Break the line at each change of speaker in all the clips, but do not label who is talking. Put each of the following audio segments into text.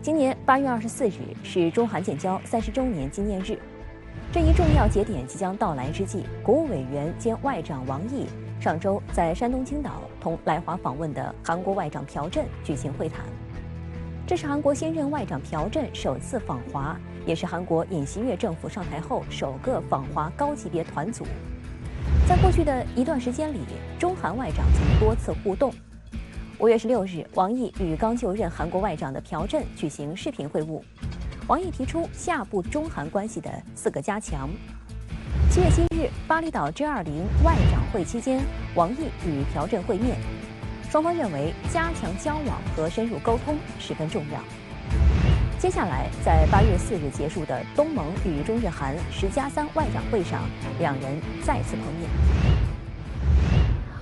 今年8月24日是中韩建交30周年纪念日，这一重要节点即将到来之际，国务委员兼外长王毅上周在山东青岛同来华访问的韩国外长朴振举行会谈。这是韩国现任外长朴振首次访华，也是韩国尹锡悦政府上台后首个访华高级别团组。在过去的一段时间里，中韩外长曾多次互动。5月16日，王毅与刚就任韩国外长的朴振举行视频会晤。王毅提出下步中韩关系的4个加强。7月7日，巴厘岛 G20 外长会期间，王毅与朴振会面，双方认为加强交往和深入沟通十分重要。接下来，在8月4日结束的东盟与中日韩10+3外长会上，两人再次碰面。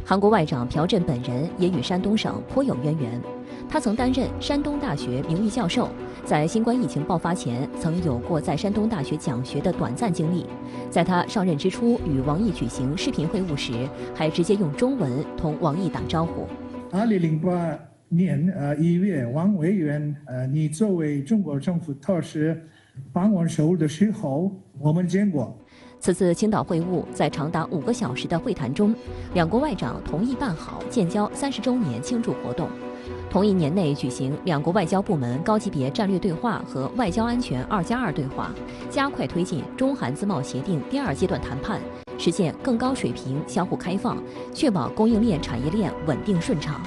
韩国外长朴振本人也与山东省颇有渊源，他曾担任山东大学名誉教授，在新冠疫情爆发前曾有过在山东大学讲学的短暂经历。在他上任之初与王毅举行视频会晤时，还直接用中文同王毅打招呼。
2008年1月，王委员，你作为中国政府特使访问首尔的时候，我们见过。
此次青岛会晤在长达5个小时的会谈中，两国外长同意办好建交30周年庆祝活动，同一年内举行两国外交部门高级别战略对话和外交安全2+2对话，加快推进中韩自贸协定第2阶段谈判，实现更高水平相互开放，确保供应链产业链稳定顺畅。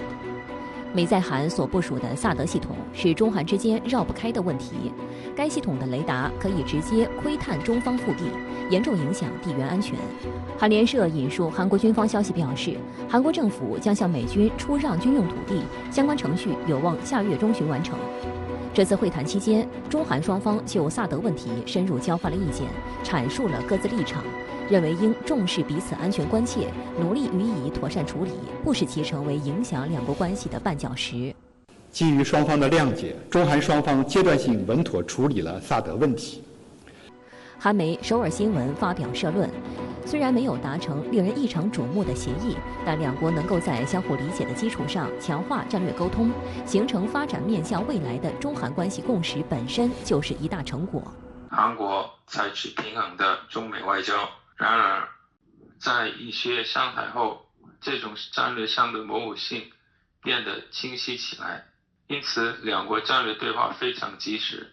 美在韩所部署的萨德系统是中韩之间绕不开的问题，该系统的雷达可以直接窥探中方腹地，严重影响地缘安全。韩联社引述韩国军方消息表示，韩国政府将向美军出让军用土地，相关程序有望下月中旬完成。这次会谈期间，中韩双方就萨德问题深入交换了意见，阐述了各自立场，认为应重视彼此安全关切，努力予以妥善处理，不使其成为影响两国关系的绊脚石。
基于双方的谅解，中韩双方阶段性稳妥处理了萨德问题。
韩媒首尔新闻发表社论，虽然没有达成令人异常瞩目的协议，但两国能够在相互理解的基础上强化战略沟通，形成发展面向未来的中韩关系共识，本身就是一大成果。
韩国采取平衡的中美外交，然而在尹锡悦上台后，这种战略上的模糊性变得清晰起来，因此两国战略对话非常及时，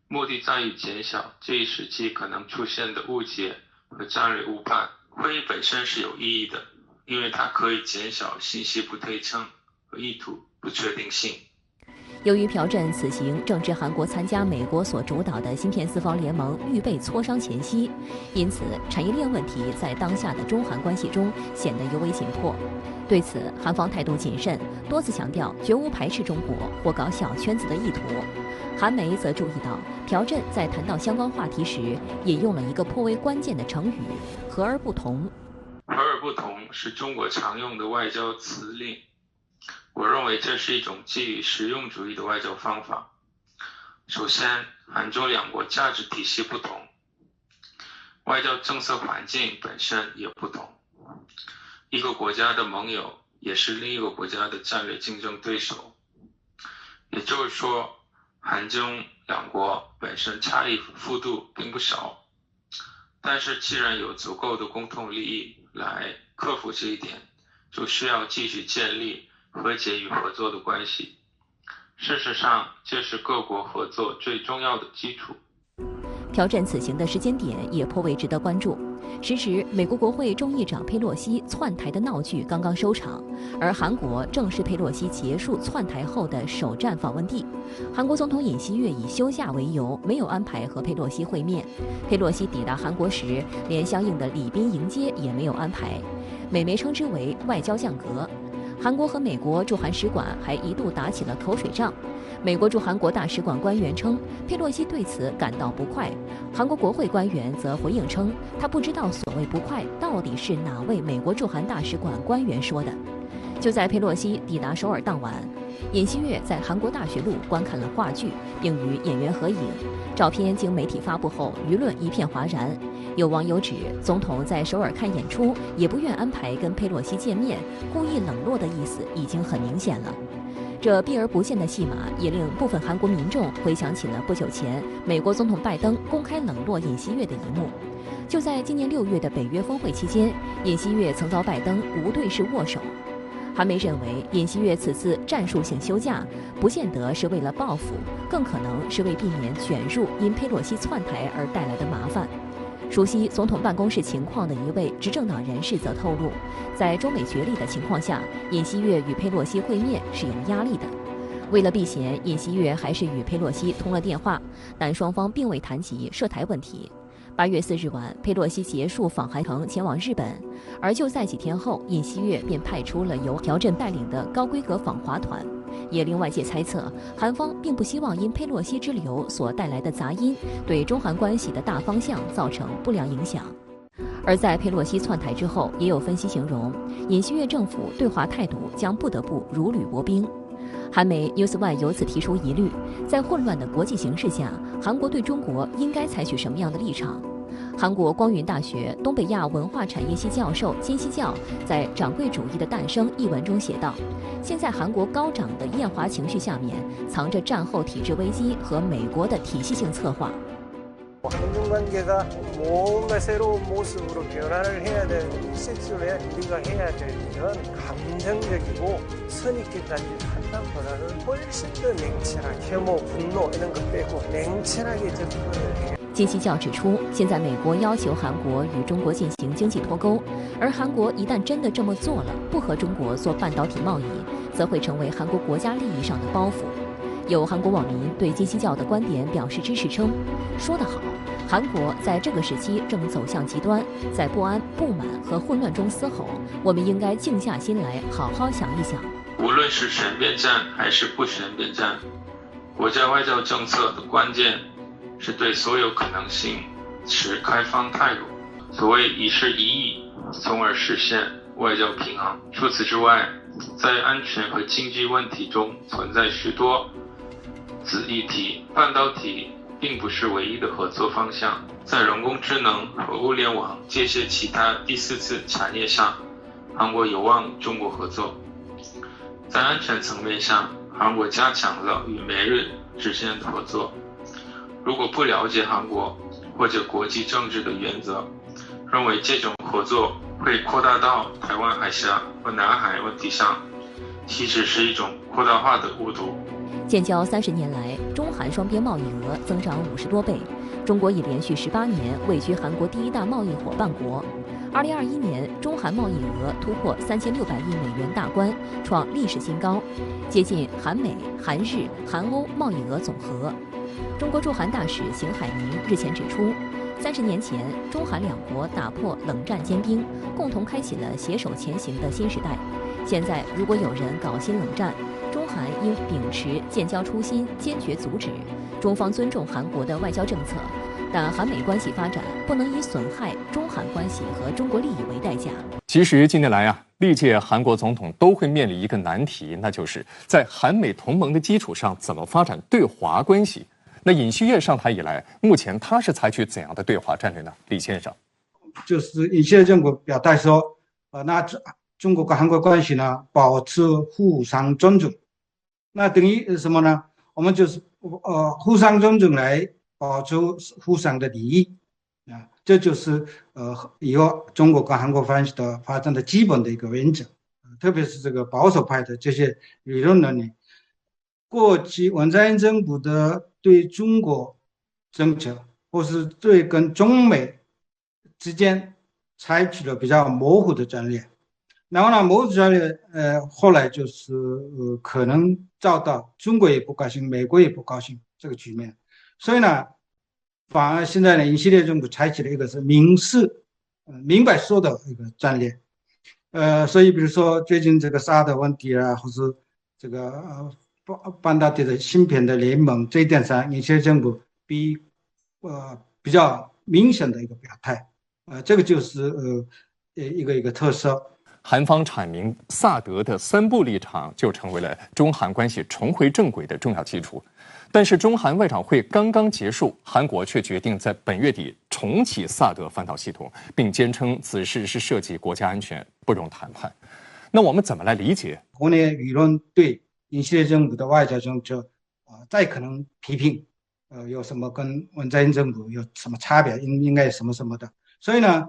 目的在于减小这一时期可能出现的误解和战略误判。会议本身是有意义的，因为它可以减少信息不对称和意图不确定性。
由于朴振此行正值韩国参加美国所主导的芯片4方联盟预备磋商前夕，因此产业链问题在当下的中韩关系中显得尤为紧迫。对此，韩方态度谨慎，多次强调绝无排斥中国或搞小圈子的意图。韩媒则注意到，朴振在谈到相关话题时，引用了一个颇为关键的成语“和而不同”。
和而不同是中国常用的外交辞令。我认为这是一种基于实用主义的外交方法。首先，韩中两国价值体系不同，外交政策环境本身也不同。一个国家的盟友也是另一个国家的战略竞争对手。也就是说，韩中两国本身差异幅度并不少，但是既然有足够的共同利益来克服这一点，就需要继续建立和解与合作的关系。事实上，这是各国合作最重要的基础。
朴振此行的时间点也颇为值得关注。时值美国国会众议长佩洛西窜台的闹剧刚刚收场，而韩国正是佩洛西结束窜台后的首站访问地。韩国总统尹锡悦以休假为由，没有安排和佩洛西会面。佩洛西抵达韩国时，连相应的礼宾迎接也没有安排。美媒称之为外交降格。韩国和美国驻韩使馆还一度打起了口水仗。美国驻韩国大使馆官员称，佩洛西对此感到不快。韩国国会官员则回应称，他不知道所谓不快到底是哪位美国驻韩大使馆官员说的。就在佩洛西抵达首尔当晚，尹锡悦在韩国大学路观看了话剧，并与演员合影。照片经媒体发布后，舆论一片哗然。有网友指，总统在首尔看演出也不愿安排跟佩洛西见面，故意冷落的意思已经很明显了。这避而不见的戏码也令部分韩国民众回想起了不久前美国总统拜登公开冷落尹锡悦的一幕。就在今年6月的北约峰会期间，尹锡悦曾遭拜登无对视握手。韩媒认为，尹锡悦此次战术性休假，不见得是为了报复，更可能是为避免卷入因佩洛西窜台而带来的麻烦。熟悉总统办公室情况的一位执政党人士则透露，在中美角力的情况下，尹锡悦与佩洛西会面是有压力的。为了避嫌，尹锡悦还是与佩洛西通了电话，但双方并未谈及涉台问题。8月4日晚，佩洛西结束访韩程前往日本，而就在几天后，尹锡悦便派出了由朴振带领的高规格访华团，也令外界猜测，韩方并不希望因佩洛西之流所带来的杂音对中韩关系的大方向造成不良影响。而在佩洛西窜台之后，也有分析形容，尹锡悦政府对华态度将不得不如履薄冰。韩媒 Newsone 由此提出疑虑，在混乱的国际形势下，韩国对中国应该采取什么样的立场？韩国光云大学东北亚文化产业系教授金熙教在《掌柜主义的诞生》一文中写道：现在韩国高涨的厌华情绪下面，藏着战后体制危机和美国的体系性策划。
한중관계가 뭔가 새로운 모습으로 변화를 해야 되는 이 시점에 우리가 해야 될 일은 감정적이고 선입견 가진 판단보다는 훨씬 더 냉철하게 혐오, 분노 이런 것 빼고 냉철하게 접근을 해야
金熙教指出，现在美国要求韩国与中国进行经济脱钩，而韩国一旦真的这么做了，不和中国做半导体贸易，则会成为韩国国家利益上的包袱。有韩国网民对金熙教的观点表示支持，称：“说得好，韩国在这个时期正走向极端，在不安、不满和混乱中嘶吼，我们应该静下心来，好好想一想。”
无论是选边站还是不选边站，国家外交政策的关键是对所有可能性持开放态度，所谓一事一议，从而实现外交平衡。除此之外，在安全和经济问题中存在许多子议题，半导体并不是唯一的合作方向。在人工智能和物联网这些其他第四次产业上，韩国有望中国合作。在安全层面上，韩国加强了与美日之间的合作。如果不了解韩国或者国际政治的原则，认为这种合作会扩大到台湾海峡和南海问题上，其实是一种扩大化的误读。
建交30年来，中韩双边贸易额增长50多倍，中国已连续18年位居韩国第一大贸易伙伴国。2021年，中韩贸易额突破3600亿美元大关，创历史新高，接近韩美、韩日、韩欧贸易额总和。中国驻韩大使邢海明日前指出，30年前，中韩两国打破冷战坚冰，共同开启了携手前行的新时代。现在，如果有人搞新冷战，中韩应秉持建交初心，坚决阻止。中方尊重韩国的外交政策，但韩美关系发展不能以损害中韩关系和中国利益为代价。
其实近年来啊，历届韩国总统都会面临一个难题，那就是在韩美同盟的基础上，怎么发展对华关系。那尹锡悦上台以来，目前他是采取怎样的对华战略呢？李先生，
就是尹锡悦政府表态说，那中国跟韩国关系呢，保持互相尊重。那等于什么呢？我们就是互相尊重来保持互相的利益啊，这就是以后中国跟韩国关系的发展的基本的一个原则。特别是这个保守派的这些理论人呢，过去文在寅政府的对中国政策，或是对跟中美之间采取了比较模糊的战略。然后呢，模糊战略后来就是可能遭到中国也不高兴，美国也不高兴这个局面。所以呢，反而现在呢，尹锡悦政府采取了一个是明白说的一个战略。所以比如说最近这个沙特问题啊，或是这个半导体的芯片的联盟，这一点上，尹锡悦政府比较明显的一个表态。这个就是一个特色。
韩方阐明萨德的3步立场，就成为了中韩关系重回正轨的重要基础。但是中韩外长会刚刚结束，韩国却决定在本月底重启萨德反导系统，并坚称此事是涉及国家安全，不容谈判。那我们怎么来理解？
国内舆论对尹锡悦政府的外交政策再可能批评有什么跟文在寅政府有什么差别，应该什么什么的。所以呢，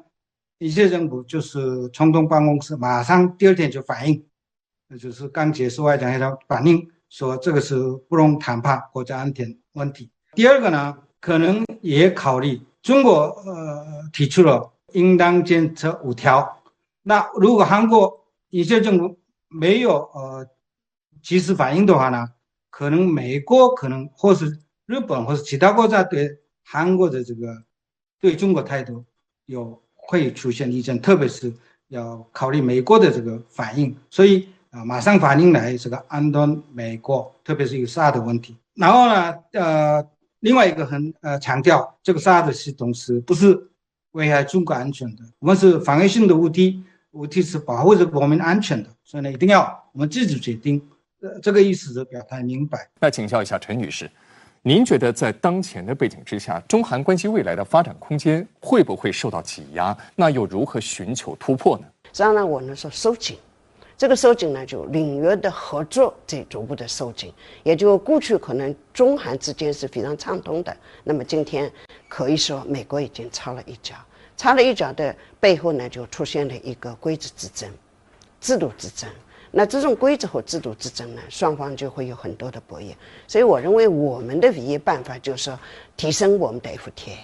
尹锡悦政府就是总统办公室马上第二天就反映，就是刚结束外长会谈反映说这个是不容谈判国家安全问题。第二个呢，可能也考虑中国提出了应当监测5条，那如果韩国尹锡悦政府没有及时反应的话呢，可能美国可能或是日本或是其他国家对韩国的这个对中国态度会出现意见，特别是要考虑美国的这个反应，所以马上反应来这个安顿美国，特别是一个SAD的问题。然后呢另外一个很强调这个SAD系统是不是危害中国安全的，我们是防御性的武器是保护这个国民安全的，所以呢一定要我们自主决定，这个意思是表态明白。
那请教一下陈女士，您觉得在当前的背景之下，中韩关系未来的发展空间会不会受到挤压？那又如何寻求突破呢？
实际上呢，我呢说收紧，这个收紧呢就领域的合作在逐步的收紧，也就过去可能中韩之间是非常畅通的，那么今天可以说美国已经插了一脚的背后呢，就出现了一个规则之争、制度之争。那这种规则和制度之争呢，双方就会有很多的博弈。所以我认为我们的唯一办法就是说提升我们的 FTA，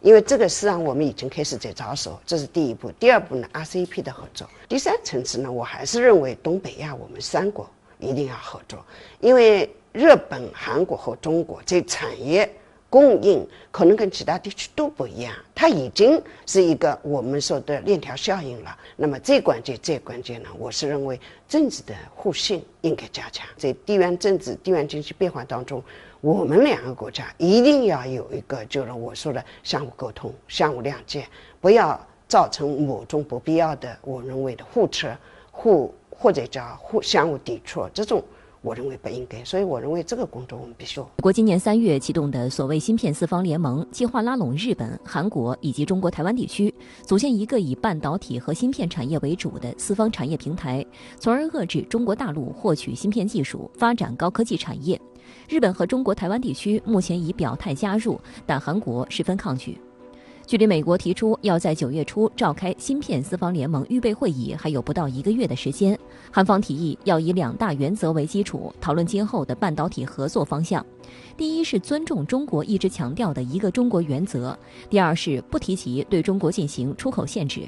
因为这个实际上我们已经开始在着手，这是第一步。第二步呢 ，RCEP 的合作。第三层次呢，我还是认为东北亚我们3国一定要合作，因为日本、韩国和中国这产业供应可能跟其他地区都不一样，它已经是一个我们说的链条效应了。那么最关键呢，我是认为政治的互信应该加强。在地缘政治、地缘经济变化当中，我们2个国家一定要有一个就是我说的相互沟通、相互谅解，不要造成某种不必要的我认为的互斥、或者叫相互抵触，这种我认为不应该，所以我认为这个工作我们必须。
美国今年3月启动的所谓芯片4方联盟，计划拉拢日本、韩国以及中国台湾地区，组建一个以半导体和芯片产业为主的4方产业平台，从而遏制中国大陆获取芯片技术，发展高科技产业。日本和中国台湾地区目前已表态加入，但韩国十分抗拒。距离美国提出要在9月初召开芯片4方联盟预备会议还有不到1个月的时间，韩方提议要以2大原则为基础，讨论今后的半导体合作方向。第一是尊重中国一直强调的一个中国原则，第二是不提及对中国进行出口限制。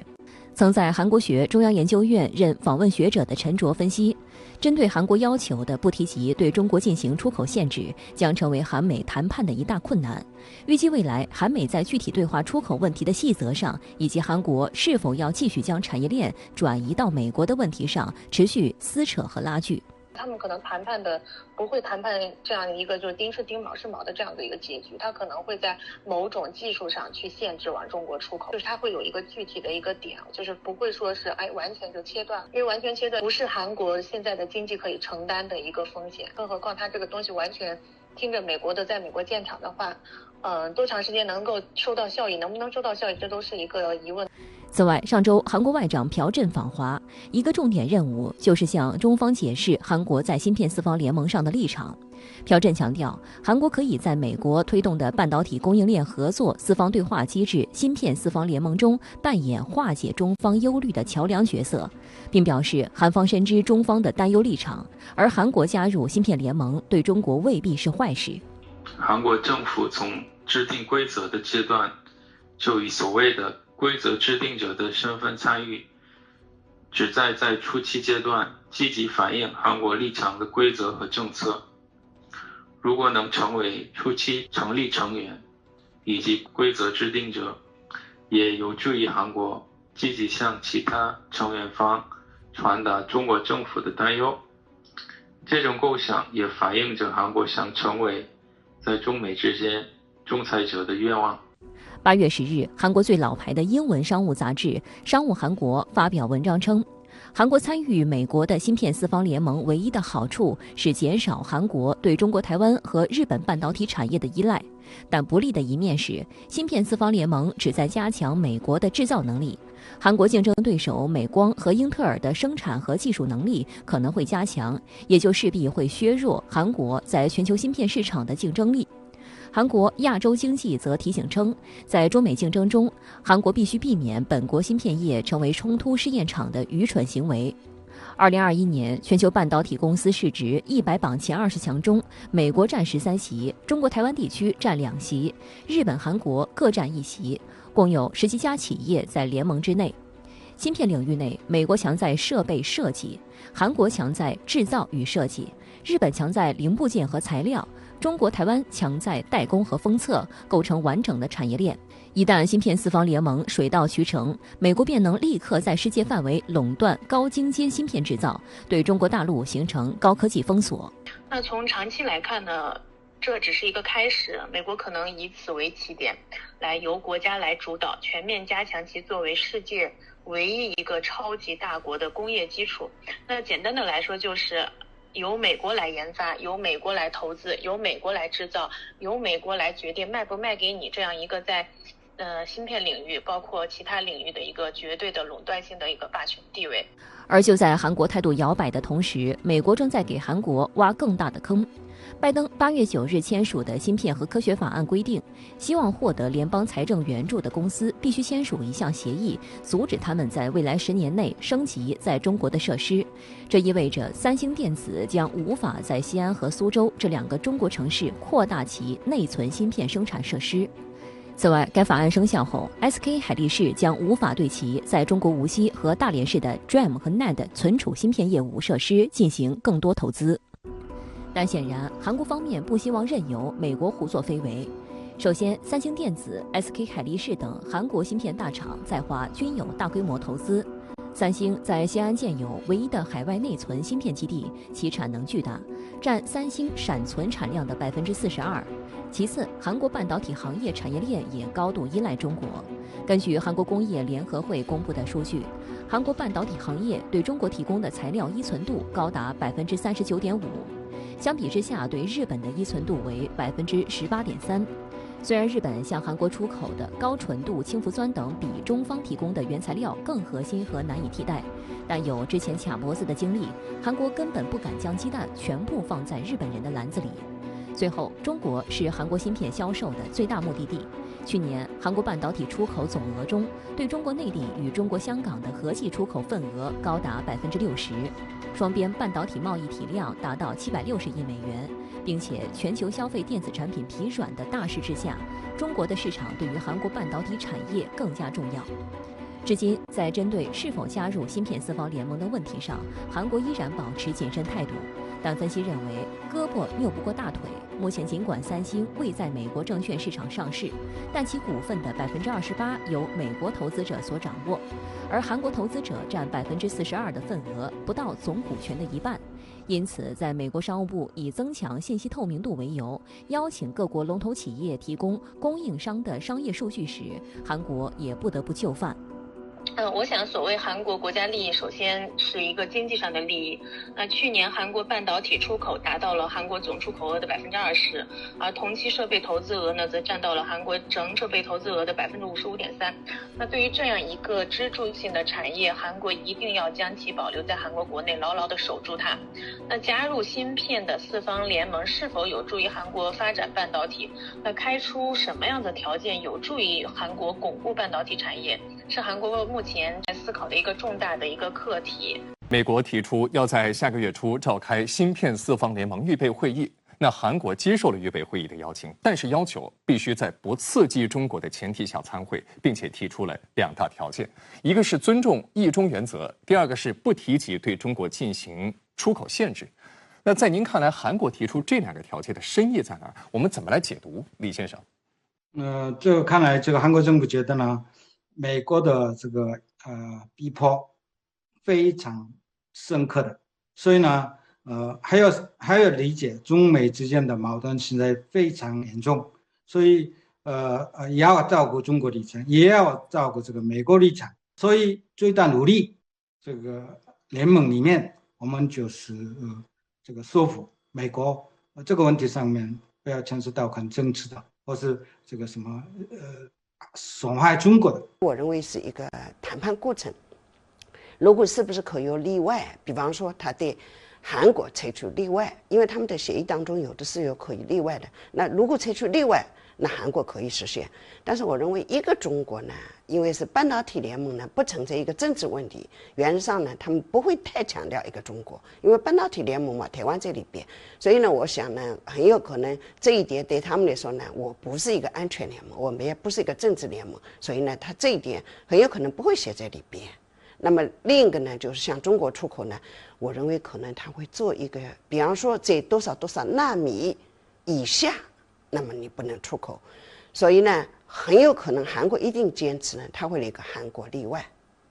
曾在韩国学中央研究院任访问学者的陈卓分析，针对韩国要求的不提及对中国进行出口限制，将成为韩美谈判的一大困难。预计未来韩美在具体对话出口问题的细则上，以及韩国是否要继续将产业链转移到美国的问题上，持续撕扯和拉锯。
他们可能谈判的不会谈判这样一个就是丁是丁卯是卯的这样的一个结局，他可能会在某种技术上去限制往中国出口，就是他会有一个具体的一个点，就是不会说是完全就切断，因为完全切断不是韩国现在的经济可以承担的一个风险，更何况他这个东西完全听着美国的，在美国建厂的话，多长时间能够收到效益，能不能收到效益，这都是一个疑问。
此外，上周韩国外长朴振访华，一个重点任务就是向中方解释韩国在芯片4方联盟上的立场。朴振强调，韩国可以在美国推动的半导体供应链合作4方对话机制芯片4方联盟中扮演化解中方忧虑的桥梁角色，并表示韩方深知中方的担忧立场，而韩国加入芯片联盟对中国未必是坏事。
韩国政府从制定规则的阶段就以所谓的规则制定者的身份参与，旨在初期阶段积极反映韩国立场的规则和政策。如果能成为初期成立成员以及规则制定者，也有助于韩国积极向其他成员方传达中国政府的担忧。这种构想也反映着韩国想成为在中美之间仲裁者的愿望。
8月10日，韩国最老牌的英文商务杂志《商务韩国》发表文章称，韩国参与美国的芯片四方联盟唯一的好处是减少韩国对中国台湾和日本半导体产业的依赖，但不利的一面是，芯片四方联盟旨在加强美国的制造能力。韩国竞争对手美光和英特尔的生产和技术能力可能会加强，也就势必会削弱韩国在全球芯片市场的竞争力。韩国亚洲经济则提醒称，在中美竞争中，韩国必须避免本国芯片业成为冲突试验场的愚蠢行为。2021年，全球半导体公司市值100榜前20强中，美国占13席，中国台湾地区占2席，日本、韩国各占1席，共有17家企业在联盟之内。芯片领域内，美国强在设备设计，韩国强在制造与设计，日本强在零部件和材料，中国台湾强在代工和封测，构成完整的产业链。一旦芯片四方联盟水到渠成，美国便能立刻在世界范围垄断高精尖芯片制造，对中国大陆形成高科技封锁。
那从长期来看呢，这只是一个开始，美国可能以此为起点，来由国家来主导，全面加强其作为世界唯一一个超级大国的工业基础。那简单的来说，就是由美国来研发，由美国来投资，由美国来制造，由美国来决定卖不卖给你，这样一个在芯片领域包括其他领域的一个绝对的垄断性的一个霸权地位。
而就在韩国态度摇摆的同时，美国正在给韩国挖更大的坑。拜登8月9日签署的芯片和科学法案规定，希望获得联邦财政援助的公司必须签署一项协议，阻止他们在未来10年内升级在中国的设施。这意味着三星电子将无法在西安和苏州这2个中国城市扩大其内存芯片生产设施。此外，该法案生效后 ，SK 海力士将无法对其在中国无锡和大连市的 DRAM 和 NAND 存储芯片业务设施进行更多投资。但显然，韩国方面不希望任由美国胡作非为。首先，三星电子、SK 海力士等韩国芯片大厂在华均有大规模投资。三星在西安建有唯一的海外内存芯片基地，其产能巨大，占三星闪存产量的42%。其次，韩国半导体行业产业链也高度依赖中国。根据韩国工业联合会公布的数据，韩国半导体行业对中国提供的材料依存度高达39.5%，相比之下，对日本的依存度为18.3%。虽然日本向韩国出口的高纯度氢氟酸等比中方提供的原材料更核心和难以替代，但有之前卡脖子的经历，韩国根本不敢将鸡蛋全部放在日本人的篮子里。最后，中国是韩国芯片销售的最大目的地。去年，韩国半导体出口总额中，对中国内地与中国香港的合计出口份额高达60%，双边半导体贸易体量达到760亿美元，并且全球消费电子产品疲软的大势之下，中国的市场对于韩国半导体产业更加重要。至今，在针对是否加入芯片四方联盟的问题上，韩国依然保持谨慎态度。但分析认为，胳膊拗不过大腿。目前尽管三星未在美国证券市场上市，但其股份的28%由美国投资者所掌握，而韩国投资者占42%的份额，不到总股权的一半。因此，在美国商务部以增强信息透明度为由，邀请各国龙头企业提供供应商的商业数据时，韩国也不得不就范。
我想所谓韩国国家利益，首先是一个经济上的利益。去年韩国半导体出口达到了韩国总出口额的20%，而同期设备投资额呢，则占到了韩国整设备投资额的55.3%。那对于这样一个支柱性的产业，韩国一定要将其保留在韩国国内，牢牢地守住它。那加入芯片的四方联盟是否有助于韩国发展半导体？那开出什么样的条件有助于韩国巩固半导体产业，是韩国目前在思考的一个重大的一个课题。
美国提出要在下个月初召开芯片四方联盟预备会议，那韩国接受了预备会议的邀请，但是要求必须在不刺激中国的前提下参会，并且提出了2大条件，一个是尊重一中原则，第二个是不提及对中国进行出口限制。那在您看来，韩国提出这2个条件的深意在哪儿？我们怎么来解读，李先生？
这个看来，这个韩国政府觉得呢，美国的这个逼迫非常深刻的，所以呢，还要理解中美之间的矛盾现在非常严重，所以也要照顾中国立场，也要照顾这个美国立场，所以最大努力这个联盟里面，我们就是这个说服美国这个问题上面不要牵涉到很政治的，或是这个什么损害中国的。
我认为是一个谈判过程。如果是不是可以有例外，比方说他对韩国采取例外，因为他们的协议当中有的是有可以例外的。那如果采取例外，那韩国可以实现。但是我认为一个中国呢，因为是半导体联盟呢，不存在一个政治问题，原则上呢，他们不会太强调一个中国，因为半导体联盟嘛，台湾在里边，所以呢，我想呢，很有可能这一点对他们来说呢，我不是一个安全联盟，我们也不是一个政治联盟，所以呢，他这一点很有可能不会写在里边。那么另一个呢，就是像中国出口呢，我认为可能他会做一个，比方说在多少多少纳米以下，那么你不能出口。所以呢，很有可能韩国一定坚持呢，他会来个韩国例外。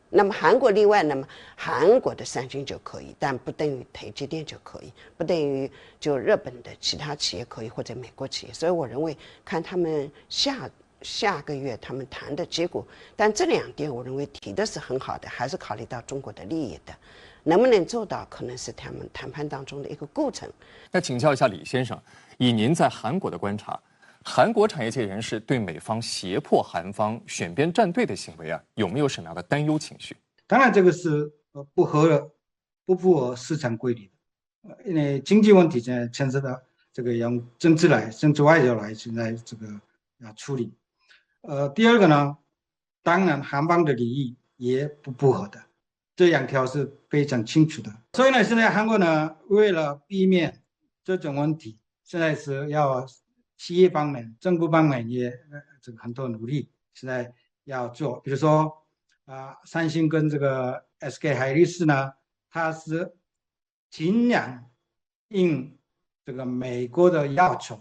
那么韩国例外，那么韩国的三星就可以，但不等于台积电就可以，不等于就日本的其他企业可以或者美国企业。所以我认为看他们下个月他们谈的结果，但这两点我认为提的是很好的，还是考虑到中国的利益的，能不能做到可能是他们谈判当中的一个过程。
那请教一下李先生，以您在韩国的观察，韩国产业界人士对美方胁迫韩方选边站队的行为啊，有没有什么样的担忧情绪？
当然，这个是不符合市场规律的，因为经济问题现在牵涉到这个用政治外交来现在这个要处理。第二个呢，当然韩方的利益也不符合的，这两条是非常清楚的。所以呢，现在韩国呢，为了避免这种问题，现在是要企业方面、政府方面也这个很多努力，现在要做。比如说三星跟这个 SK 海力士呢，它是尽量应这个美国的要求，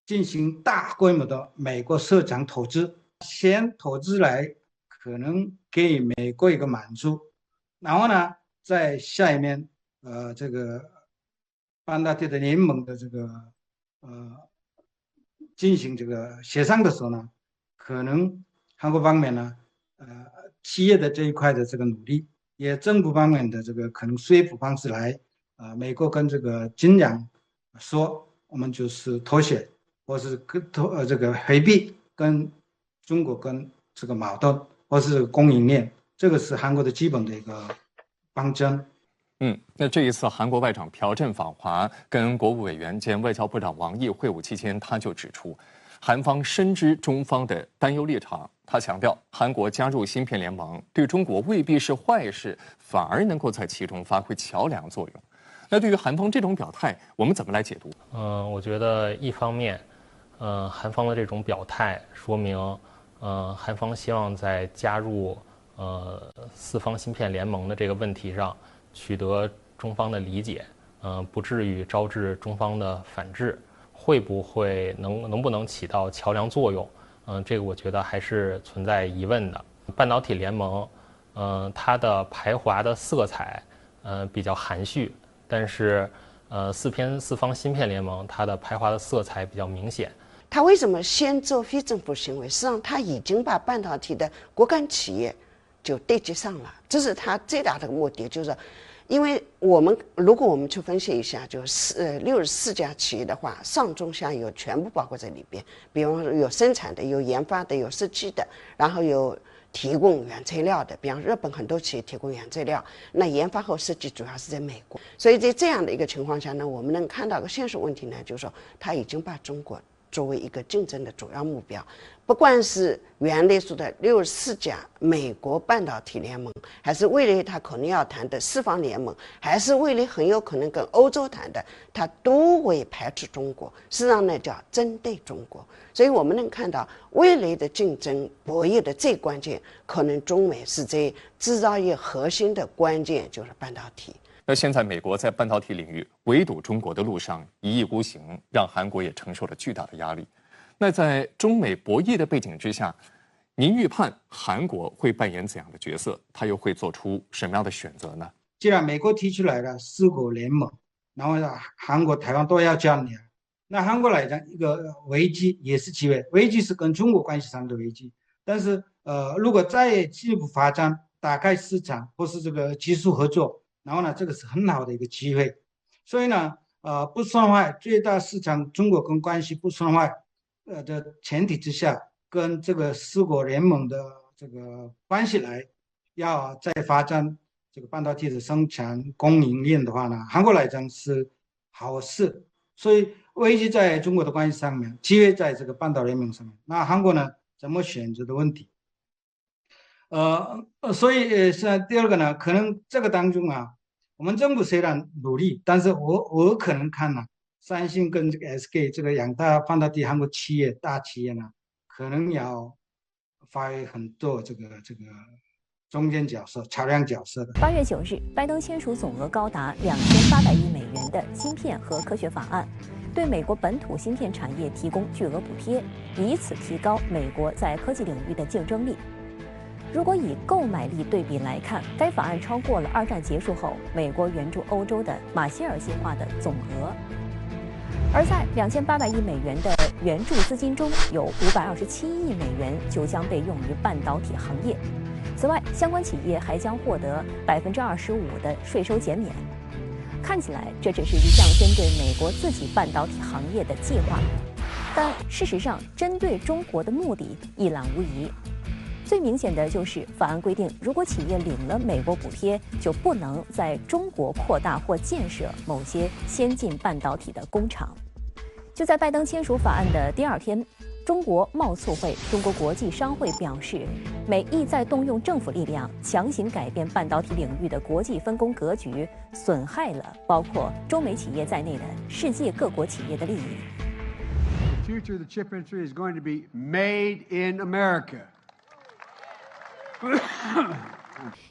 进行大规模的美国市场投资，先投资来可能给美国一个满足，然后呢，在下面这个半导体的联盟的这个进行这个协商的时候呢，可能韩国方面呢企业的这一块的这个努力，也政府方面的这个可能说服方式来美国跟这个尽量说我们就是妥协，或是这个回避跟中国跟这个矛盾，或是供应链，这个是韩国的基本的一个方针。
那这一次韩国外长朴振访华，跟国务委员兼外交部长王毅会晤期间，他就指出，韩方深知中方的担忧立场。他强调，韩国加入芯片联盟对中国未必是坏事，反而能够在其中发挥桥梁作用。那对于韩方这种表态，我们怎么来解读？
我觉得一方面，韩方的这种表态说明，韩方希望在加入四方芯片联盟的这个问题上取得中方的理解，不至于招致中方的反制。会不会能不能起到桥梁作用？这个我觉得还是存在疑问的。半导体联盟，它的排华的色彩，比较含蓄，但是，四方芯片联盟，它的排华的色彩比较明显。
他为什么先做非政府行为？实际上，他已经把半导体的国干企业就对接上了，这是他最大的目的，就是。因为如果我们去分析一下，就是64家企业的话，上中下游全部包括在里边。比方说有生产的，有研发的，有设计的，然后有提供原材料的。比方日本很多企业提供原材料，那研发和设计主要是在美国。所以在这样的一个情况下呢，我们能看到个现实问题呢，就是说他已经把中国作为一个竞争的主要目标。不管是原来说的64家美国半导体联盟，还是未来他可能要谈的四方联盟，还是未来很有可能跟欧洲谈的，他都会排斥中国，实际上呢叫针对中国。所以我们能看到未来的竞争博弈的最关键，可能中美是在制造业核心的关键就是半导体。
那现在美国在半导体领域围堵中国的路上一意孤行，让韩国也承受了巨大的压力。那在中美博弈的背景之下，您预判韩国会扮演怎样的角色？他又会做出什么样的选择呢？
既然美国提出来了4国联盟，然后韩国、台湾都要加入，那韩国来讲一个危机也是机会。危机是跟中国关系上的危机，但是如果再进一步发展，打开市场或是这个技术合作，然后呢，这个是很好的一个机会。所以呢，不损坏最大市场中国跟关系不损坏的前提之下，跟这个四国联盟的这个关系来，要再发展这个半导体的生产供应链的话呢，韩国来讲是好事。所以危机在中国的关系上面，机会在这个半导联盟上面。那韩国呢，怎么选择的问题？所以是第二个呢，可能这个当中啊，我们政府虽然努力，但是我可能看呢，三星跟这个 SK 这个两大半导体韩国大企业呢，可能要发挥很多这个中间角色、桥梁角色的。
8月9日，拜登签署总额高达2800亿美元的芯片和科学法案，对美国本土芯片产业提供巨额补贴，以此提高美国在科技领域的竞争力。如果以购买力对比来看，该法案超过了2战结束后美国援助欧洲的马歇尔计划的总额。而在2800亿美元的援助资金中，有527亿美元就将被用于半导体行业。此外，相关企业还将获得25%的税收减免。看起来这只是一项针对美国自己半导体行业的计划，但事实上，针对中国的目的一览无遗。最明显的就是法案规定，如果企业领了美国补贴，就不能在中国扩大或建设某些先进半导体的工厂。就在拜登签署法案的第2天，中国贸促会、中国国际商会表示，美意在动用政府力量强行改变半导体领域的国际分工格局，损害了包括中美企业在内的世界各国企业的利益。
The future of the chip industry is going to be made in America.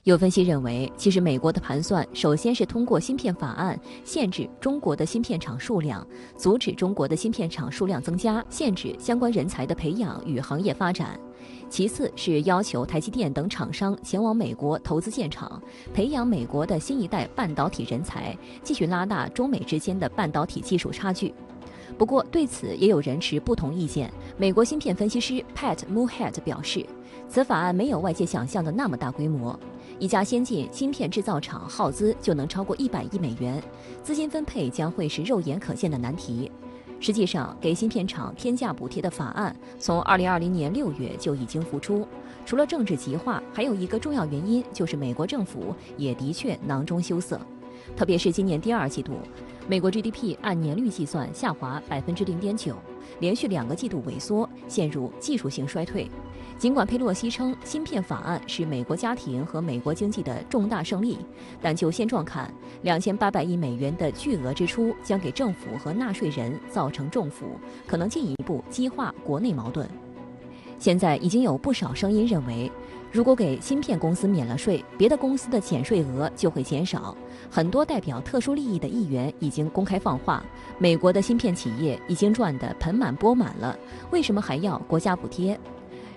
有分析认为，其实美国的盘算首先是通过芯片法案限制中国的芯片厂数量，阻止中国的芯片厂数量增加，限制相关人才的培养与行业发展。其次是要求台积电等厂商前往美国投资建厂，培养美国的新一代半导体人才，继续拉大中美之间的半导体技术差距。不过，对此也有人持不同意见。美国芯片分析师 Pat Mullhead 表示，此法案没有外界想象的那么大规模。一家先进芯片制造厂耗资就能超过100亿美元，资金分配将会是肉眼可见的难题。实际上，给芯片厂天价补贴的法案从2020年6月就已经浮出。除了政治极化，还有一个重要原因就是美国政府也的确囊中羞涩。特别是今年第2季度，美国 GDP 按年率计算下滑0.9%，连续2个季度萎缩，陷入技术性衰退。尽管佩洛西称芯片法案是美国家庭和美国经济的重大胜利，但就现状看，2800亿美元的巨额支出将给政府和纳税人造成重负，可能进一步激化国内矛盾。现在已经有不少声音认为，如果给芯片公司免了税，别的公司的减税额就会减少。很多代表特殊利益的议员已经公开放话，美国的芯片企业已经赚得盆满钵满了，为什么还要国家补贴？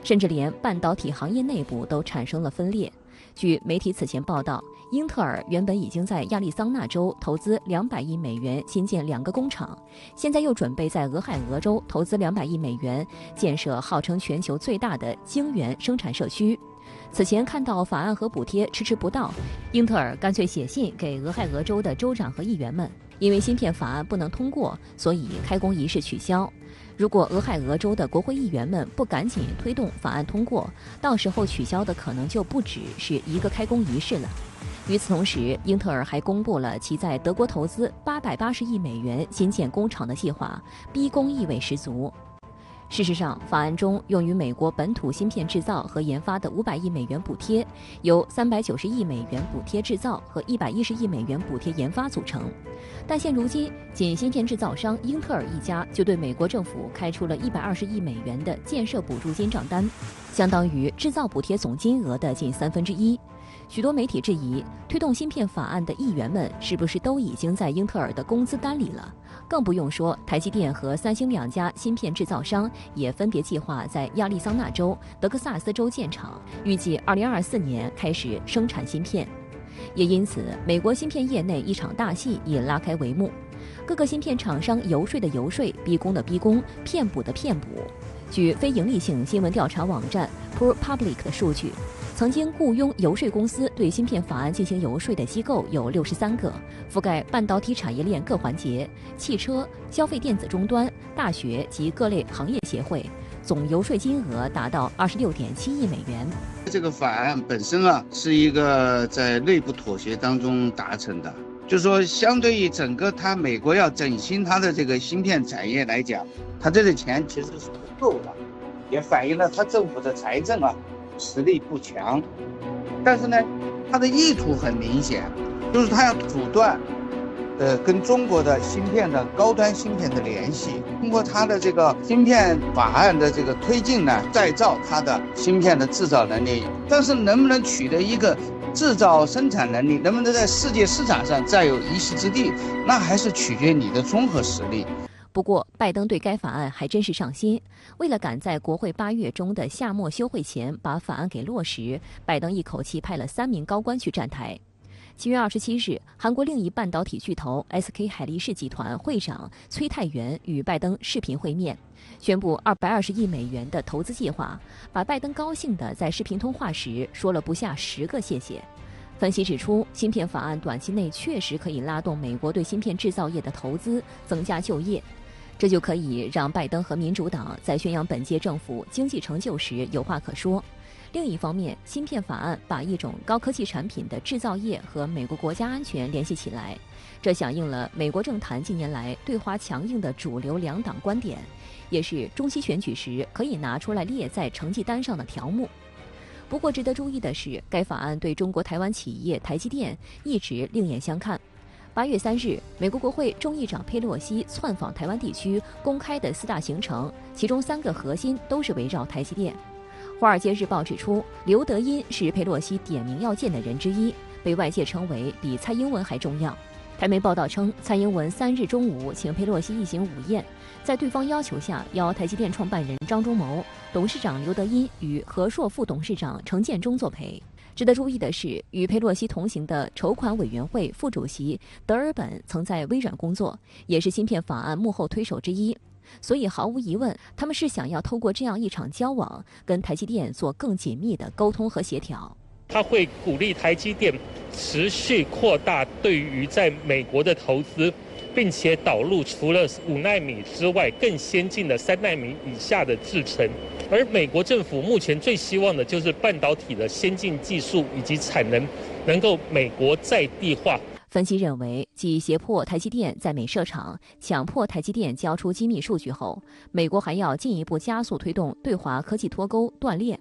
甚至连半导体行业内部都产生了分裂。据媒体此前报道，英特尔原本已经在亚利桑那州投资200亿美元新建2个工厂，现在又准备在俄亥俄州投资200亿美元建设号称全球最大的晶圆生产社区。此前看到法案和补贴迟迟不到，英特尔干脆写信给俄亥俄州的州长和议员们，因为芯片法案不能通过，所以开工仪式取消。如果俄亥俄州的国会议员们不赶紧推动法案通过，到时候取消的可能就不只是一个开工仪式了。与此同时，英特尔还公布了其在德国投资880亿美元新建工厂的计划，逼宫意味十足。事实上，法案中用于美国本土芯片制造和研发的500亿美元补贴，由390亿美元补贴制造和110亿美元补贴研发组成。但现如今，仅芯片制造商英特尔一家就对美国政府开出了120亿美元的建设补助金账单，相当于制造补贴总金额的近1/3。许多媒体质疑，推动芯片法案的议员们是不是都已经在英特尔的工资单里了？更不用说台积电和三星2家芯片制造商也分别计划在亚利桑那州、德克萨斯州建厂，预计2024年开始生产芯片。也因此，美国芯片业内一场大戏已拉开帷幕。各个芯片厂商游说的游说，逼宫的逼宫，骗补的骗补。据非营利性新闻调查网站 ProPublic 的数据，曾经雇佣游说公司对芯片法案进行游说的机构有63个，覆盖半导体产业链各环节、汽车、消费电子终端、大学及各类行业协会，总游说金额达到26.7亿美元。
这个法案本身是一个在内部妥协当中达成的，就是说相对于整个美国要整新它的这个芯片产业来讲，它这个钱其实是不够的，也反映了它政府的财政实力不强。但是呢，它的意图很明显，就是它要阻断跟中国的芯片的高端芯片的联系，通过它的这个芯片法案的这个推进呢，再造它的芯片的制造能力。但是能不能取得一个制造生产能力，能不能在世界市场上占有一席之地，那还是取决你的综合实力。
不过，拜登对该法案还真是上心。为了赶在国会8月中的夏末休会前把法案给落实，拜登一口气派了3名高官去站台。7月27日，韩国另一半导体巨头 SK 海力士集团会长崔泰元与拜登视频会面，宣布220亿美元的投资计划，把拜登高兴地在视频通话时说了不下10个谢谢。分析指出，芯片法案短期内确实可以拉动美国对芯片制造业的投资，增加就业。这就可以让拜登和民主党在宣扬本届政府经济成就时有话可说。另一方面，芯片法案把一种高科技产品的制造业和美国国家安全联系起来，这响应了美国政坛近年来对华强硬的主流两党观点，也是中期选举时可以拿出来列在成绩单上的条目。不过值得注意的是，该法案对中国台湾企业台积电一直另眼相看。8月3日，美国国会众议长佩洛西窜访台湾地区公开的4大行程，其中3个核心都是围绕台积电。《华尔街日报》指出，刘德音是佩洛西点名要见的人之一，被外界称为比蔡英文还重要。台媒报道称，蔡英文3日中午请佩洛西一行午宴，在对方要求下，邀台积电创办人张忠谋、董事长刘德音与和硕副董事长程建中作陪。值得注意的是，与佩洛西同行的筹款委员会副主席德尔本曾在微软工作，也是芯片法案幕后推手之一。所以毫无疑问，他们是想要透过这样一场交往，跟台积电做更紧密的沟通和协调。
他会鼓励台积电持续扩大对于在美国的投资，并且导入除了5奈米之外更先进的3奈米以下的制程。而美国政府目前最希望的就是半导体的先进技术以及产能能够美国在地化。
分析认为，继胁迫台积电在美设厂、强迫台积电交出机密数据后，美国还要进一步加速推动对华科技脱钩断裂。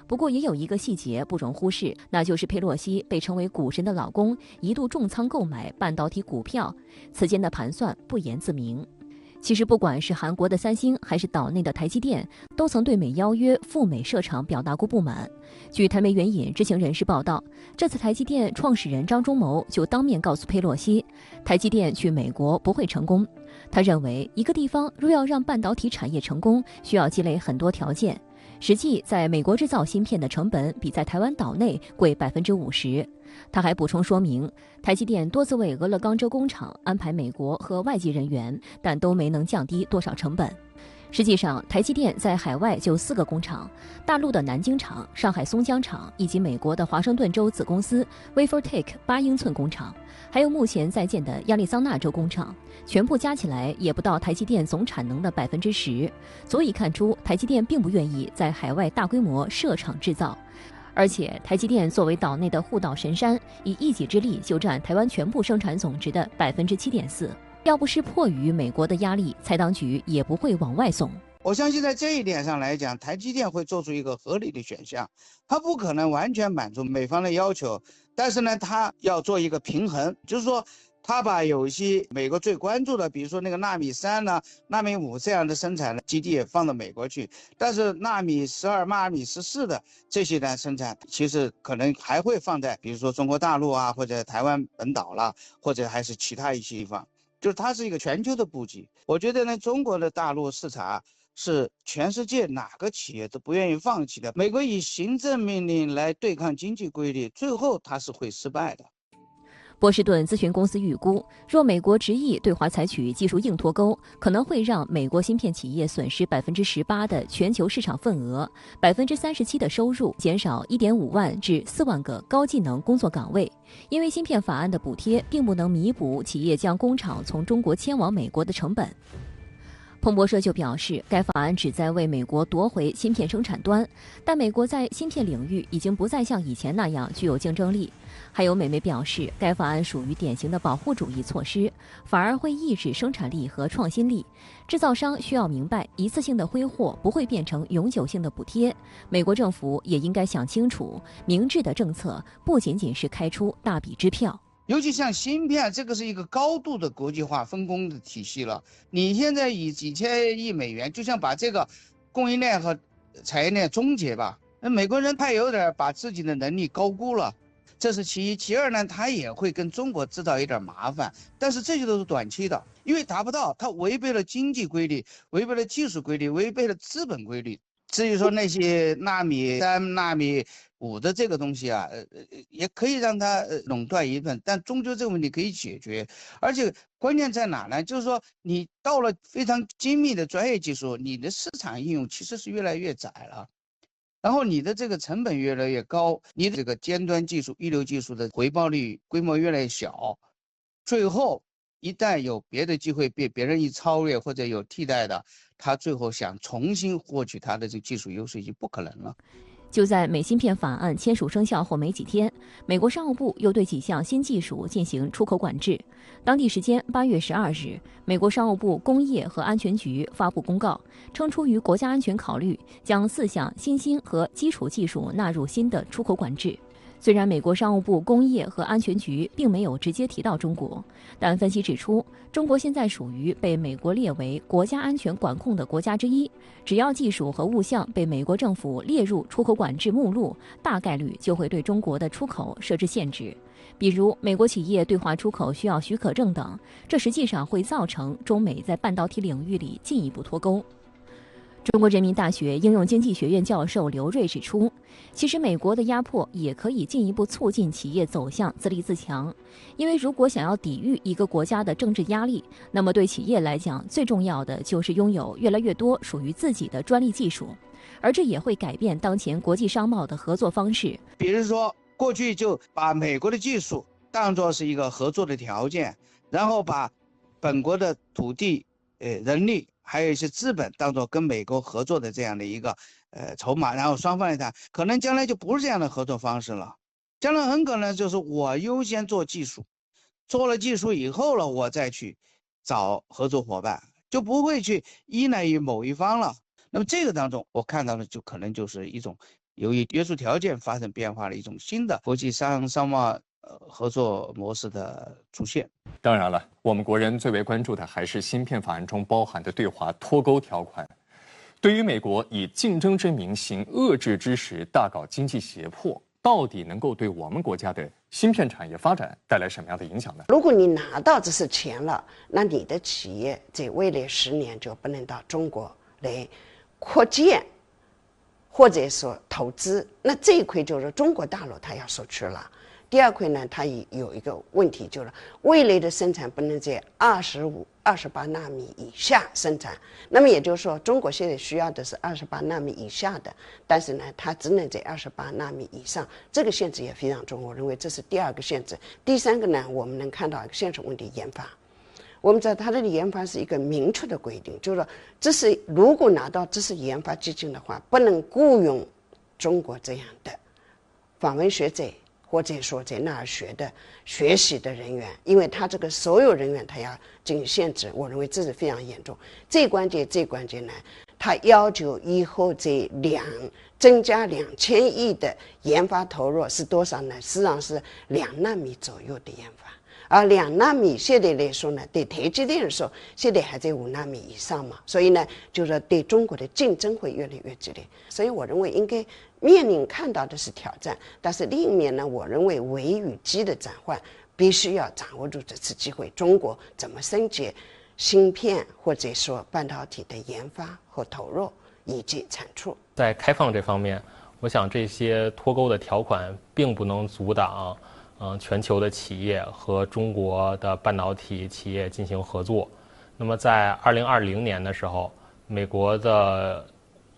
不过，也有一个细节不容忽视，那就是佩洛西被称为股神的老公一度重仓购买半导体股票，此间的盘算不言自明。其实，不管是韩国的三星，还是岛内的台积电，都曾对美邀约赴美设厂表达过不满。据台媒援引知情人士报道，这次台积电创始人张忠谋就当面告诉佩洛西，台积电去美国不会成功。他认为，一个地方若要让半导体产业成功，需要积累很多条件。实际在美国制造芯片的成本比在台湾岛内贵50%。他还补充说明，台积电多次为俄勒冈州工厂安排美国和外籍人员，但都没能降低多少成本。实际上，台积电在海外就4个工厂：大陆的南京厂、上海松江厂以及美国的华盛顿州子公司 WaferTech 8英寸工厂，还有目前在建的亚利桑那州工厂，全部加起来也不到台积电总产能的10%，足以看出台积电并不愿意在海外大规模设厂制造。而且，台积电作为岛内的护岛神山，以一己之力就占台湾全部生产总值的7.4%。要不是迫于美国的压力，财当局也不会往外送。
我相信在这一点上来讲，台积电会做出一个合理的选项，它不可能完全满足美方的要求，但是呢，它要做一个平衡，就是说，它把有一些美国最关注的，比如说那个纳米3呢、纳米5这样的生产基地也放到美国去，但是纳米12、纳米14的这些呢生产，其实可能还会放在比如说中国大陆啊，或者台湾本岛啦，或者还是其他一些地方。就是它是一个全球的布局，我觉得呢，中国的大陆市场是全世界哪个企业都不愿意放弃的。美国以行政命令来对抗经济规律，最后它是会失败的。
波士顿咨询公司预估，若美国执意对华采取技术硬脱钩，可能会让美国芯片企业损失18%的全球市场份额，37%的收入，减少1.5万至4万个高技能工作岗位。因为芯片法案的补贴并不能弥补企业将工厂从中国迁往美国的成本。彭博社就表示，该法案旨在为美国夺回芯片生产端，但美国在芯片领域已经不再像以前那样具有竞争力。还有美媒表示，该法案属于典型的保护主义措施，反而会抑制生产力和创新力。制造商需要明白，一次性的挥霍不会变成永久性的补贴。美国政府也应该想清楚，明智的政策不仅仅是开出大笔支票。
尤其像芯片，这个是一个高度的国际化分工的体系了。你现在以几千亿美元，就像把这个供应链和产业链终结吧。那美国人他有点把自己的能力高估了，这是其一。其二呢，他也会跟中国制造一点麻烦，但是这些都是短期的，因为达不到，他违背了经济规律，违背了技术规律，违背了资本规律。至于说那些纳米3、纳米5的这个东西啊，也可以让它垄断一份，但终究这个问题可以解决。而且关键在哪呢？就是说你到了非常精密的专业技术，你的市场应用其实是越来越窄了，然后你的这个成本越来越高，你的这个尖端技术、一流技术的回报率规模越来越小，最后一旦有别的机会被别人一超越或者有替代的，他最后想重新获取他的这个技术优势已经不可能了。
就在美芯片法案签署生效后没几天，美国商务部又对几项新技术进行出口管制。当地时间8月12日，美国商务部工业和安全局发布公告，称出于国家安全考虑，将4项新兴和基础技术纳入新的出口管制。虽然美国商务部工业和安全局并没有直接提到中国，但分析指出，中国现在属于被美国列为国家安全管控的国家之一，只要技术和物项被美国政府列入出口管制目录，大概率就会对中国的出口设置限制，比如美国企业对华出口需要许可证等，这实际上会造成中美在半导体领域里进一步脱钩。中国人民大学应用经济学院教授刘锐指出，其实美国的压迫也可以进一步促进企业走向自立自强，因为如果想要抵御一个国家的政治压力，那么对企业来讲，最重要的就是拥有越来越多属于自己的专利技术，而这也会改变当前国际商贸的合作方式。
比如说，过去就把美国的技术当作是一个合作的条件，然后把本国的土地、人力还有一些资本当作跟美国合作的这样的一个筹码，然后双方来谈，可能将来就不是这样的合作方式了。将来很可能就是我优先做技术，做了技术以后了，我再去找合作伙伴，就不会去依赖于某一方了。那么这个当中，我看到的就可能就是一种由于约束条件发生变化的一种新的国际商贸合作模式的出现。
当然了，我们国人最为关注的还是芯片法案中包含的对华脱钩条款。对于美国以竞争之名行遏制之实，大搞经济胁迫，到底能够对我们国家的芯片产业发展带来什么样的影响呢？
如果你拿到这些钱了，那你的企业在未来10年就不能到中国来扩建或者说投资，那这一块就是中国大陆它要收取了。第二块呢，它有一个问题，就是未来的生产不能在28纳米以下生产。那么也就是说，中国现在需要的是28纳米以下的，但是呢，它只能在28纳米以上，这个限制也非常重。我认为这是第二个限制。第三个呢，我们能看到一个现实问题，研发。我们知道它的研发是一个明确的规定，就是说，这是如果拿到这是研发基金的话，不能雇佣中国这样的访问学者，或者说在那儿学习的人员，因为他这个所有人员他要进行限制，我认为这是非常严重。最关键呢，他要求以后增加2000亿的研发投入是多少呢？实际上是2纳米左右的研发。而2纳米现在来说呢，对台积电来说，现在还在5纳米以上嘛，所以呢，就是对中国的竞争会越来越激烈。所以我认为应该面临看到的是挑战，但是另一面呢，我认为危与机的转换必须要掌握住这次机会。中国怎么升级芯片或者说半导体的研发和投入以及产出？
在开放这方面，我想这些脱钩的条款并不能阻挡全球的企业和中国的半导体企业进行合作。那么在2020年的时候，美国的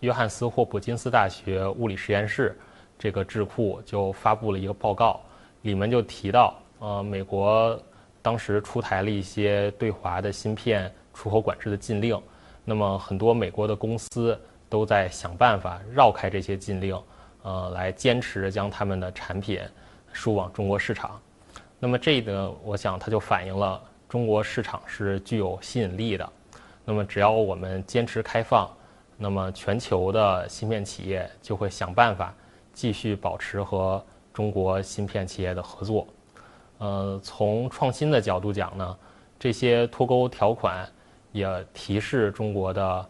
约翰斯霍普金斯大学物理实验室这个智库就发布了一个报告，里面就提到，美国当时出台了一些对华的芯片出口管制的禁令，那么很多美国的公司都在想办法绕开这些禁令，来坚持将他们的产品输往中国市场。那么这个我想它就反映了中国市场是具有吸引力的。那么只要我们坚持开放，那么全球的芯片企业就会想办法继续保持和中国芯片企业的合作。从创新的角度讲呢，这些脱钩条款也提示中国的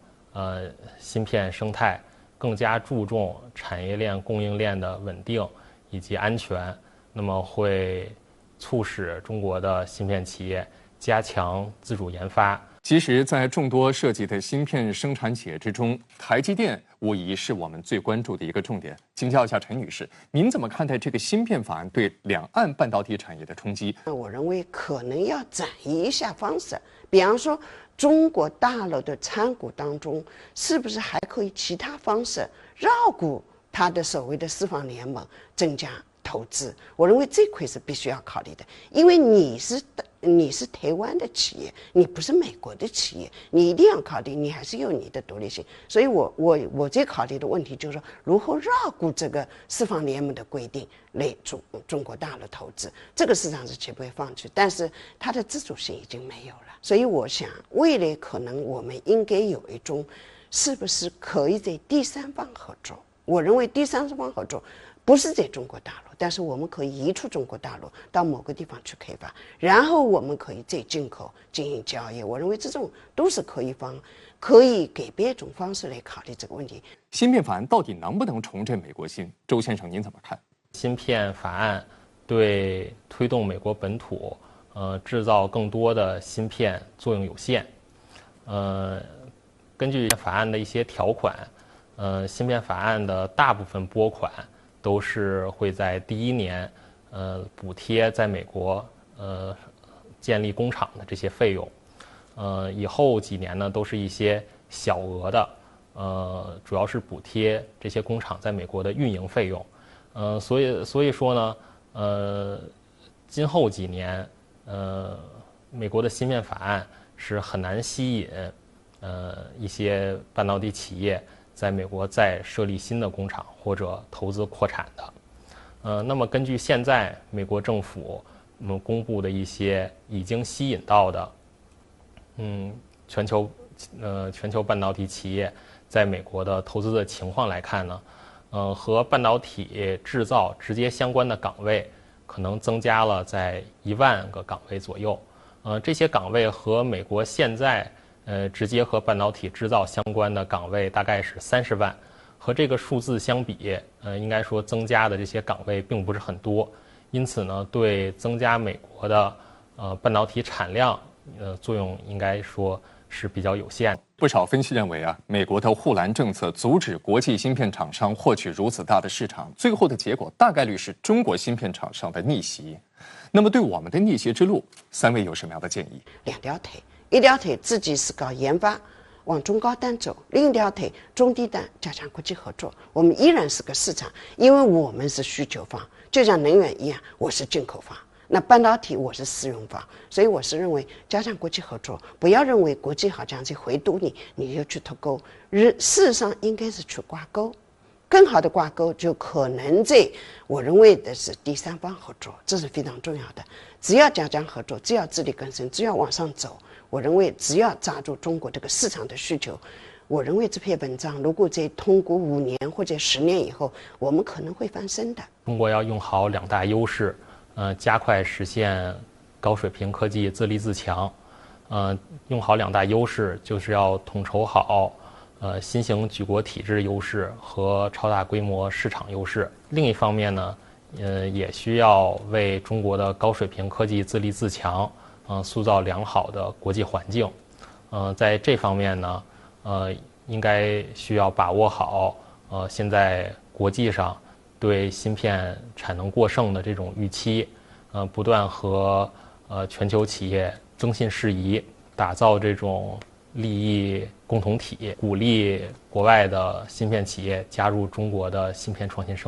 芯片生态更加注重产业链供应链的稳定以及安全，那么会促使中国的芯片企业加强自主研发。
其实，在众多涉及的芯片生产企业之中，台积电无疑是我们最关注的一个重点。请教一下陈女士，您怎么看待这个芯片法案对两岸半导体产业的冲击？
我认为可能要转移一下方式，比方说中国大陆的参股当中，是不是还可以其他方式绕过它的所谓的四方联盟，增加投资？我认为这块是必须要考虑的，因为你是台湾的企业，你不是美国的企业，你一定要考虑，你还是有你的独立性。所以我最考虑的问题就是说，如何绕过这个四方联盟的规定来中国大陆投资，这个市场是绝不会放弃，但是它的自主性已经没有了。所以我想，未来可能我们应该有一种，是不是可以在第三方合作？我认为第三方合作不是在中国大陆，但是我们可以移出中国大陆到某个地方去开发，然后我们可以再进口进行交易。我认为这种都是可以改变一种方式来考虑这个问题。
芯片法案到底能不能重振美国芯？周先生您怎么看？
芯片法案对推动美国本土制造更多的芯片作用有限。根据法案的一些条款，芯片法案的大部分拨款都是会在第一年，补贴在美国建立工厂的这些费用，以后几年呢都是一些小额的，主要是补贴这些工厂在美国的运营费用，所以说呢，今后几年，美国的芯片法案是很难吸引一些半导体企业在美国再设立新的工厂或者投资扩产的。那么根据现在美国政府公布的一些已经吸引到的全球半导体企业在美国的投资的情况来看呢，和半导体制造直接相关的岗位可能增加了在1万个岗位左右。这些岗位和美国现在直接和半导体制造相关的岗位大概是30万，和这个数字相比，应该说增加的这些岗位并不是很多，因此呢，对增加美国的半导体产量作用应该说是比较有限。
不少分析认为啊，美国的护栏政策阻止国际芯片厂商获取如此大的市场，最后的结果大概率是中国芯片厂商的逆袭。那么对我们的逆袭之路，3位有什么样的建议
？2条腿，一条腿自己是搞研发，往中高端走；另一条腿中低端加强国际合作。我们依然是个市场，因为我们是需求方，就像能源一样，我是进口方。那半导体我是使用方，所以我是认为加强国际合作，不要认为国际好像去回堵你就去脱钩，事实上应该是去挂钩。更好的挂钩就可能在我认为的是第三方合作，这是非常重要的。只要加强合作，只要自力更生，只要往上走，我认为只要抓住中国这个市场的需求，我认为这篇文章如果在通过5年或者10年以后，我们可能会翻身的。
中国要用好2大优势，加快实现高水平科技自立自强。用好2大优势就是要统筹好新型举国体制优势和超大规模市场优势。另一方面呢，也需要为中国的高水平科技自立自强塑造良好的国际环境。在这方面呢，应该需要把握好现在国际上对芯片产能过剩的这种预期，不断和全球企业增信事宜，打造这种利益共同体，鼓励国外的芯片企业加入中国的芯片创新生